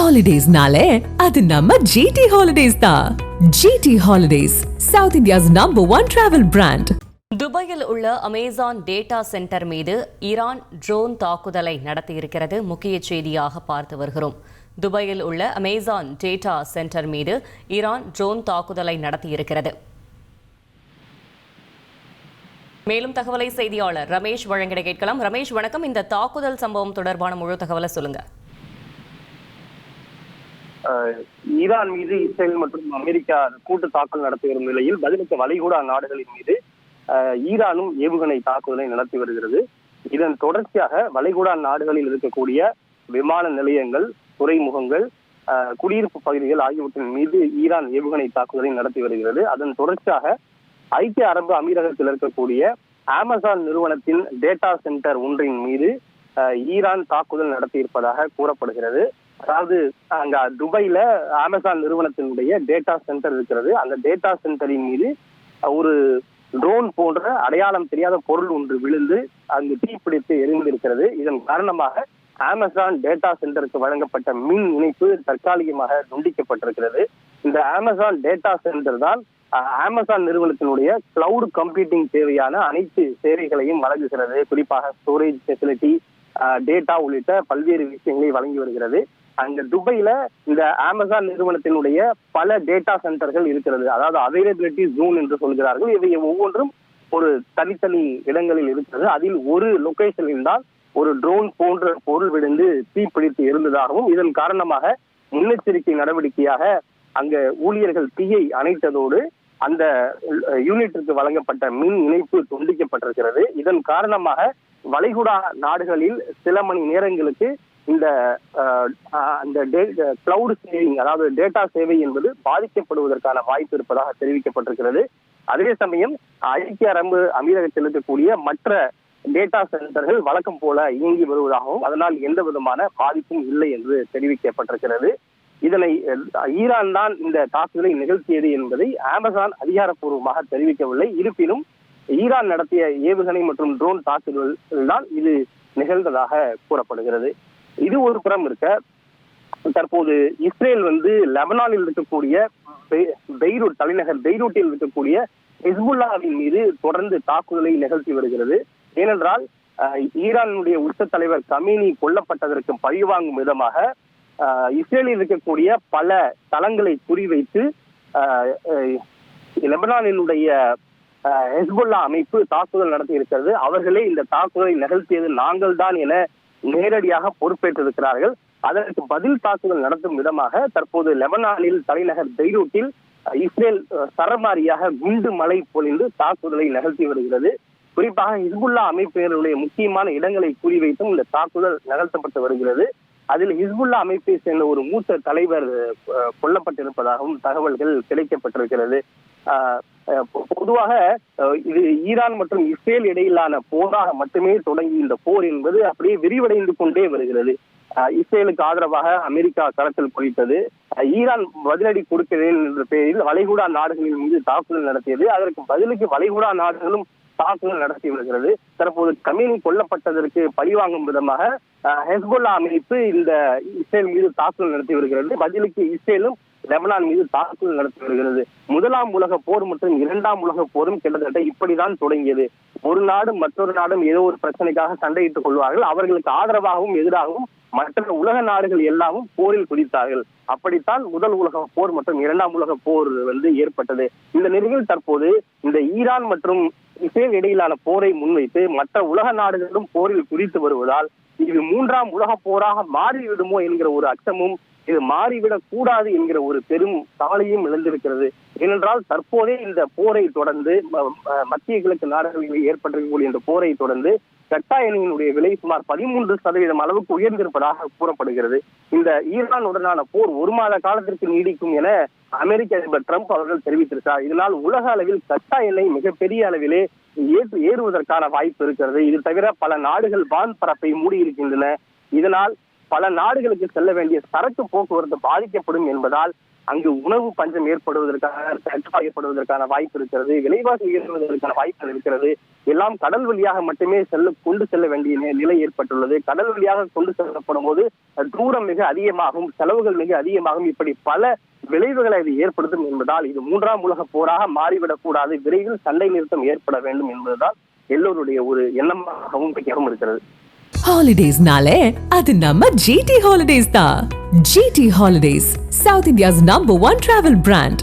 ஹாலிடேஸ்னாலே அது நம்ம ஜிடி ஹாலிடேஸ் தான். GT holidays, south India's #1 travel brand. துபாயில் உள்ள அமேசான் டேட்டா சென்டர் மீது ஈரான் ட்ரோன் தாக்குதலை நடத்தியிருக்கிறது. முக்கிய செய்தியாக பார்த்து வருகிறோம். துபாயில் உள்ள அமேசான் டேட்டா சென்டர் மீது ஈரான் ட்ரோன் தாக்குதலை நடத்தியிருக்கிறது. மேலும் தகவலை செய்தியாளர் ரமேஷ் வழங்கிட கேட்கலாம். ரமேஷ் வணக்கம். இந்த தாக்குதல் சம்பவம் தொடர்பான முழு தகவலை சொல்லுங்க. ஈரான் மீது இஸ்ரேல் மற்றும் அமெரிக்கா கூட்டு தாக்குதல் நடத்தி வரும் நிலையில் பதிலுக்கு வளைகுடா நாடுகளின் மீது ஈரானும் ஏவுகணை தாக்குதலை நடத்தி வருகிறது. இதன் தொடர்ச்சியாக வளைகுடா நாடுகளில் இருக்கக்கூடிய விமான நிலையங்கள், துறைமுகங்கள், குடியிருப்பு பகுதிகள் ஆகியவற்றின் மீது ஈரான் ஏவுகணை தாக்குதலை நடத்தி வருகிறது. அதன் தொடர்ச்சியாக ஐக்கிய அரபு அமீரகத்தில் இருக்கக்கூடிய அமேசான் நிறுவனத்தின் டேட்டா சென்டர் ஒன்றின் மீது ஈரான் தாக்குதல் நடத்தியிருப்பதாக கூறப்படுகிறது. அதாவது அங்க துபாயில அமேசான் நிறுவனத்தினுடைய டேட்டா சென்டர் இருக்கிறது. அந்த டேட்டா சென்டரின் மீது ஒரு ட்ரோன் போன்ற அடையாளம் தெரியாத பொருள் ஒன்று விழுந்து அங்கு தீப்பிடித்து எரிந்திருக்கிறது. இதன் காரணமாக அமேசான் டேட்டா சென்டருக்கு வழங்கப்பட்ட மின் இணைப்பு தற்காலிகமாக துண்டிக்கப்பட்டிருக்கிறது. இந்த அமேசான் டேட்டா சென்டர் தான் அமேசான் நிறுவனத்தினுடைய கிளவுட் கம்ப்யூட்டிங் தேவையான அனைத்து சேவைகளையும் வழங்குகிறது. குறிப்பாக ஸ்டோரேஜ் ஃபெசிலிட்டி, டேட்டா உள்ளிட்ட பல்வேறு விஷயங்களை வழங்கி வருகிறது. அங்க துபாயில இந்த அமேசான் நிறுவனத்தினுடைய பல டேட்டா சென்டர்கள் இருக்கிறது. அதாவது அவைலபிலிட்டி ஜோன் என்று சொல்கிறார்கள். இவை ஒவ்வொன்றும் ஒரு தனித்தனி இடங்களில் இருக்கிறது. அதில் ஒரு லொகேஷனில் தான் ஒரு ட்ரோன் போன்ற பொருள் விழுந்து தீப்பிடித்து இருந்ததாகவும் இதன் காரணமாக முன்னெச்சரிக்கை நடவடிக்கையாக அங்க ஊழியர்கள் தீயை அணைத்ததோடு அந்த யூனிட்டிற்கு வழங்கப்பட்ட மின் இணைப்பு துண்டிக்கப்பட்டிருக்கிறது. இதன் காரணமாக வளைகுடா நாடுகளில் சில மணி நேரங்களுக்கு இந்த கிளவுட் சேவிங், அதாவது டேட்டா சேவை என்பது பாதிக்கப்படுவதற்கான வாய்ப்பு இருப்பதாக தெரிவிக்கப்பட்டிருக்கிறது. அதே சமயம் ஐக்கிய அரபு அமீரகத்தில் இருக்கக்கூடிய மற்ற டேட்டா சென்டர்கள் வழக்கம் போல இயங்கி வருவதாகவும் அதனால் எந்த விதமான பாதிப்பும் இல்லை என்று தெரிவிக்கப்பட்டிருக்கிறது. இதனை ஈரான் தான் இந்த தாக்குதலை நிகழ்த்தியது என்பதை அமேசான் அதிகாரப்பூர்வமாக தெரிவிக்கவில்லை. இருப்பினும் ஈரான் நடத்திய ஏவுகணை மற்றும் ட்ரோன் தாக்குதல் தான் இது நிகழ்ந்ததாக கூறப்படுகிறது. இது ஒரு புறம் இருக்க, தற்போது இஸ்ரேல் லெபனானில் இருக்கக்கூடிய பெய்ரூட், தலைநகர் பெய்ரூட்டில் இருக்கக்கூடிய ஹிஸ்புல்லாவின் மீது தொடர்ந்து தாக்குதலை நிகழ்த்தி வருகிறது. ஏனென்றால் ஈரானுடைய உச்ச தலைவர் கமீனி கொல்லப்பட்டதற்கு பழிவாங்கும் விதமாக இஸ்ரேலில் இருக்கக்கூடிய பல தளங்களை குறிவைத்து லெபனானினுடைய ஹிஸ்புல்லா அமைப்பு தாக்குதல் நடத்தி இருக்கிறது. அவர்களே இந்த தாக்குதலை நிகழ்த்தியது நாங்கள் தான் என நேரடியாக பொறுப்பேற்றிருக்கிறார்கள். அதற்கு பதில் தாக்குதல் நடத்தும் விதமாக தற்போது லெபனானில் தலைநகர் பெய்ரூட்டில் இஸ்ரேல் சரமாரியாக குண்டு மழை பொழிந்து தாக்குதலை நிகழ்த்தி வருகிறது. குறிப்பாக ஹிஸ்புல்லா அமைப்பினருடைய முக்கியமான இடங்களை குறிவைத்தும் இந்த தாக்குதல் நிகழ்த்தப்பட்டு வருகிறது. அதில் ஹிஸ்புல்லா அமைப்பை சேர்ந்த ஒரு மூத்த தலைவர் கொல்லப்பட்டிருப்பதாகவும் தகவல்கள் கிடைக்கப்பட்டிருக்கிறது. பொதுவாக இது ஈரான் மற்றும் இஸ்ரேல் இடையிலான போராக மட்டுமே தொடங்கி இந்த போர் என்பது அப்படியே விரிவடைந்து கொண்டே வருகிறது. இஸ்ரேலுக்கு ஆதரவாக அமெரிக்கா களத்தில் குளித்தது. ஈரான் பதிலடி கொடுக்கிறேன் என்ற பெயரில் வளைகுடா நாடுகளின் மீது தாக்குதல் நடத்தியது. அதற்கு பதிலுக்கு வளைகுடா நாடுகளும் தாக்குதல் நடத்தி வருகிறது. தற்போது கமீனி கொல்லப்பட்டதற்கு பழிவாங்கும் விதமாக ஹெஸ்புல்லா அமைப்பு இந்த இஸ்ரேல் மீது தாக்குதல் நடத்தி வருகிறது. பதிலுக்கு இஸ்ரேலும் லெபனான் மீது தாக்குதல் நடத்தி வருகிறது. முதலாம் உலக போர் மற்றும் இரண்டாம் உலக போரும் கிட்டத்தட்ட இப்படிதான் தொடங்கியது. ஒரு நாடும் மற்றொரு நாடும் ஏதோ ஒரு பிரச்சனைக்காக சண்டையிட்டுக் கொள்வார்கள். அவர்களுக்கு ஆதரவாகவும் எதிராகவும் மற்ற உலக நாடுகள் எல்லாமும் போரில் குதித்தார்கள். அப்படித்தான் முதல் உலக போர் மற்றும் இரண்டாம் உலக போர் ஏற்பட்டது. இந்த நிலையில் தற்போது இந்த ஈரான் மற்றும் இஸ்ரேல் இடையிலான போரை முன்வைத்து மற்ற உலக நாடுகளும் போரில் குதித்து வருவதால் இது மூன்றாம் உலக போராக மாறிவிடுமோ என்கிற ஒரு அச்சமும், இது மாறிவிடக் கூடாது என்கிற ஒரு பெரும் கவலையும் எழுந்திருக்கிறது. ஏனென்றால் தற்போதே இந்த போரை தொடர்ந்து மத்திய கிழக்கு நாடுகளில் ஏற்பட்டிருக்கக்கூடிய இந்த போரை தொடர்ந்து கச்சா எண்ணெயினுடைய விலை சுமார் 13% அளவுக்கு உயர்ந்திருப்பதாக கூறப்படுகிறது. இந்த ஈரானுடனான போர் 1 மாத காலத்திற்கு நீடிக்கும் என அமெரிக்க அதிபர் ட்ரம்ப் அவர்கள் தெரிவித்திருக்கிறார். இதனால் உலக அளவில் கச்சா எண்ணெய் மிகப்பெரிய அளவிலே ஏறுவதற்கான வாய்ப்பு இருக்கிறது. இது தவிர பல நாடுகள் வான் பரப்பை மூடி இருக்கின்றன. இதனால் பல நாடுகளுக்கு செல்ல வேண்டிய சரக்கு போக்குவரத்து பாதிக்கப்படும் என்பதால் அங்கு உணவு பஞ்சம் ஏற்படுவதற்கான வாய்ப்பு இருக்கிறது, விலைவாசி உயர்வதற்கான வாய்ப்புகள் இருக்கிறது. எல்லாம் கடல் வழியாக மட்டுமே கொண்டு செல்ல வேண்டிய நிலை ஏற்பட்டுள்ளது. கடல் வழியாக கொண்டு செல்லப்படும் போது தூரம் மிக அதிகமாகும், செலவுகள் மிக அதிகமாகும். இப்படி பல விளைவுகளை இது ஏற்படுத்தும் என்பதால் இது 3ஆம் உலக போராக மாறிவிடக் கூடாது, விரைவில் சண்டை நிறுத்தம் ஏற்பட வேண்டும் என்பதுதான் எல்லோருடைய ஒரு எண்ணமாகவும் இருக்கிறது. ஹாலிடேஸ்னாலே அது நம்ம GT Holidays தான். GT Holidays, South India's #1 travel brand.